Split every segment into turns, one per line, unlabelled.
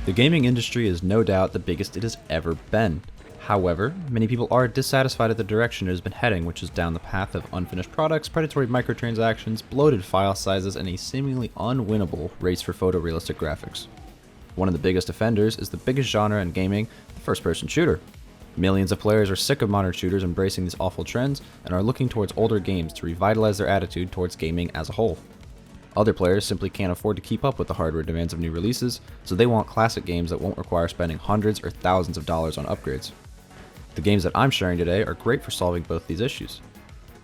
The gaming industry is no doubt the biggest it has ever been. However, many people are dissatisfied at the direction it has been heading, which is down the path of unfinished products, predatory microtransactions, bloated file sizes, and a seemingly unwinnable race for photorealistic graphics. One of the biggest offenders is the biggest genre in gaming, the first-person shooter. Millions of players are sick of modern shooters embracing these awful trends and are looking towards older games to revitalize their attitude towards gaming as a whole. Other players simply can't afford to keep up with the hardware demands of new releases, so they want classic games that won't require spending hundreds or thousands of dollars on upgrades. The games that I'm sharing today are great for solving both these issues.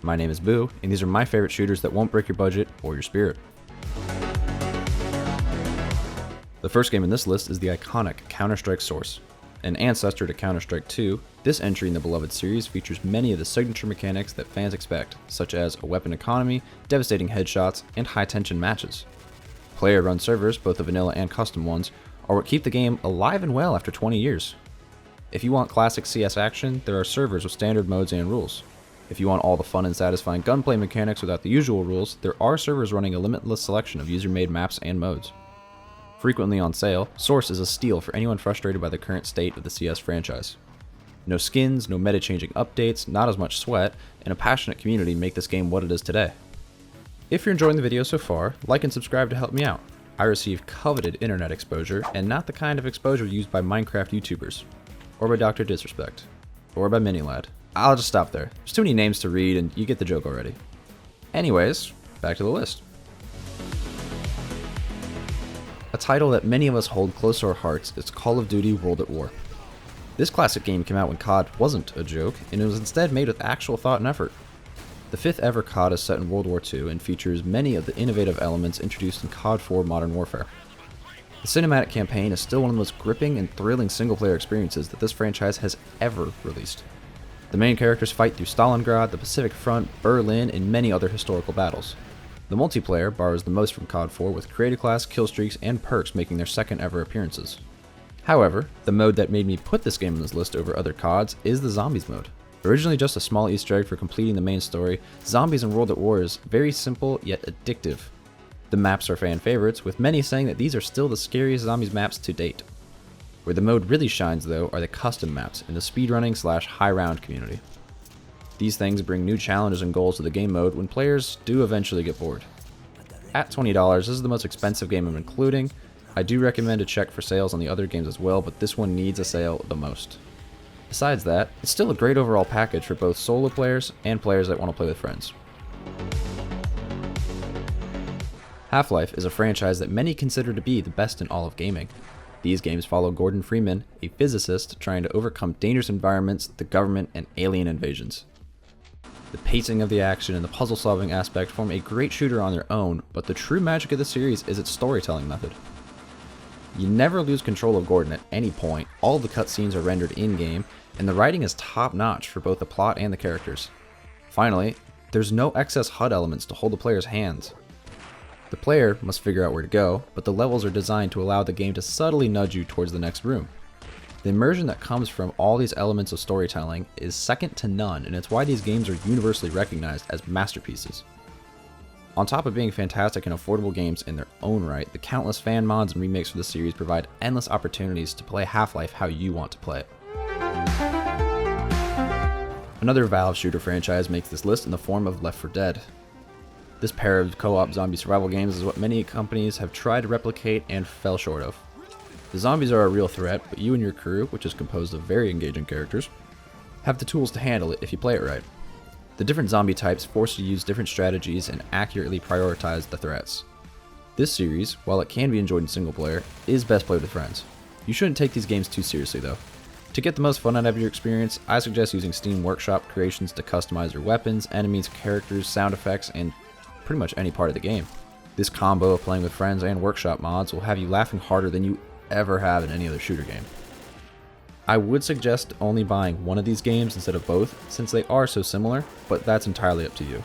My name is Boo, and these are my favorite shooters that won't break your budget or your spirit. The first game in this list is the iconic Counter-Strike Source. An ancestor to Counter-Strike 2, this entry in the beloved series features many of the signature mechanics that fans expect, such as a weapon economy, devastating headshots, and high-tension matches. Player-run servers, both the vanilla and custom ones, are what keep the game alive and well after 20 years. If you want classic CS action, there are servers with standard modes and rules. If you want all the fun and satisfying gunplay mechanics without the usual rules, there are servers running a limitless selection of user-made maps and modes. Frequently on sale, Source is a steal for anyone frustrated by the current state of the CS franchise. No skins, no meta-changing updates, not as much sweat, and a passionate community make this game what it is today. If you're enjoying the video so far, like and subscribe to help me out. I receive coveted internet exposure, and not the kind of exposure used by Minecraft YouTubers, or by Dr. Disrespect, or by Minilad. I'll just stop there. There's too many names to read, and you get the joke already. Anyways, back to the list. A title that many of us hold close to our hearts is Call of Duty World at War. This classic game came out when COD wasn't a joke, and it was instead made with actual thought and effort. The 5th ever COD is set in World War II and features many of the innovative elements introduced in COD 4 Modern Warfare. The cinematic campaign is still one of the most gripping and thrilling single-player experiences that this franchise has ever released. The main characters fight through Stalingrad, the Pacific Front, Berlin, and many other historical battles. The multiplayer borrows the most from COD 4, with creative class, kill streaks, and perks making their second ever appearances. However, the mode that made me put this game on this list over other CODs is the Zombies mode. Originally just a small Easter egg for completing the main story, Zombies in World at War is very simple yet addictive. The maps are fan favorites, with many saying that these are still the scariest Zombies maps to date. Where the mode really shines though are the custom maps in the speedrunning / high round community. These things bring new challenges and goals to the game mode when players do eventually get bored. At $20, this is the most expensive game I'm including. I do recommend a check for sales on the other games as well, but this one needs a sale the most. Besides that, it's still a great overall package for both solo players and players that want to play with friends. Half-Life is a franchise that many consider to be the best in all of gaming. These games follow Gordon Freeman, a physicist trying to overcome dangerous environments, the government, and alien invasions. The pacing of the action and the puzzle-solving aspect form a great shooter on their own, but the true magic of the series is its storytelling method. You never lose control of Gordon at any point, all of the cutscenes are rendered in-game, and the writing is top-notch for both the plot and the characters. Finally, there's no excess HUD elements to hold the player's hands. The player must figure out where to go, but the levels are designed to allow the game to subtly nudge you towards the next room. The immersion that comes from all these elements of storytelling is second to none, and it's why these games are universally recognized as masterpieces. On top of being fantastic and affordable games in their own right, the countless fan mods and remakes for the series provide endless opportunities to play Half-Life how you want to play it. Another Valve shooter franchise makes this list in the form of Left 4 Dead. This pair of co-op zombie survival games is what many companies have tried to replicate and fell short of. The zombies are a real threat, but you and your crew, which is composed of very engaging characters, have the tools to handle it if you play it right. The different zombie types force you to use different strategies and accurately prioritize the threats. This series, while it can be enjoyed in single player, is best played with friends. You shouldn't take these games too seriously though. To get the most fun out of your experience, I suggest using Steam Workshop creations to customize your weapons, enemies, characters, sound effects, and pretty much any part of the game. This combo of playing with friends and Workshop mods will have you laughing harder than you ever have in any other shooter game. I would suggest only buying one of these games instead of both, since they are so similar, but that's entirely up to you.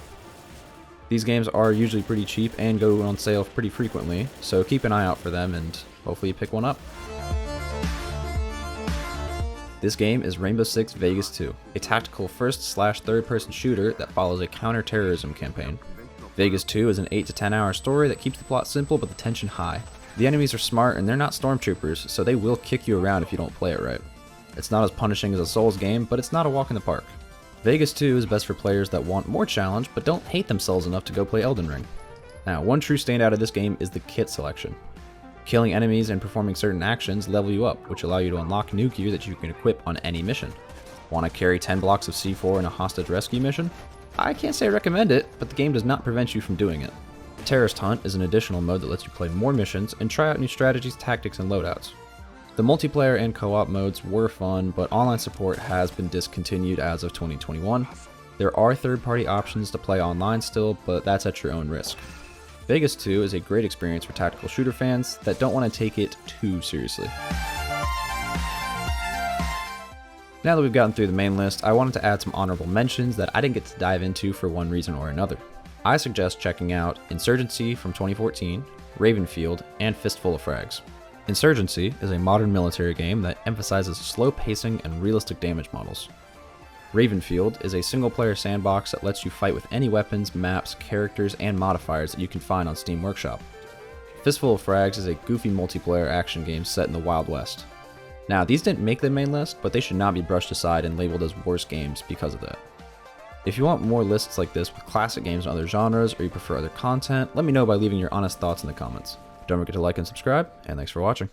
These games are usually pretty cheap and go on sale pretty frequently, so keep an eye out for them and hopefully you pick one up. This game is Rainbow Six Vegas 2, a tactical first/third-person shooter that follows a counter-terrorism campaign. Vegas 2 is an 8 to 10 hour story that keeps the plot simple but the tension high. The enemies are smart and they're not stormtroopers, so they will kick you around if you don't play it right. It's not as punishing as a Souls game, but it's not a walk in the park. Vegas 2 is best for players that want more challenge but don't hate themselves enough to go play Elden Ring. Now, one true standout of this game is the kit selection. Killing enemies and performing certain actions level you up, which allow you to unlock new gear that you can equip on any mission. Want to carry 10 blocks of C4 in a hostage rescue mission? I can't say I recommend it, but the game does not prevent you from doing it. Terrorist Hunt is an additional mode that lets you play more missions and try out new strategies, tactics, and loadouts. The multiplayer and co-op modes were fun, but online support has been discontinued as of 2021. There are third-party options to play online still, but that's at your own risk. Vegas 2 is a great experience for tactical shooter fans that don't want to take it too seriously. Now that we've gotten through the main list, I wanted to add some honorable mentions that I didn't get to dive into for one reason or another. I suggest checking out Insurgency from 2014, Ravenfield, and Fistful of Frags. Insurgency is a modern military game that emphasizes slow pacing and realistic damage models. Ravenfield is a single-player sandbox that lets you fight with any weapons, maps, characters, and modifiers that you can find on Steam Workshop. Fistful of Frags is a goofy multiplayer action game set in the Wild West. Now, these didn't make the main list, but they should not be brushed aside and labeled as worst games because of that. If you want more lists like this with classic games and other genres, or you prefer other content, let me know by leaving your honest thoughts in the comments. Don't forget to like and subscribe, and thanks for watching.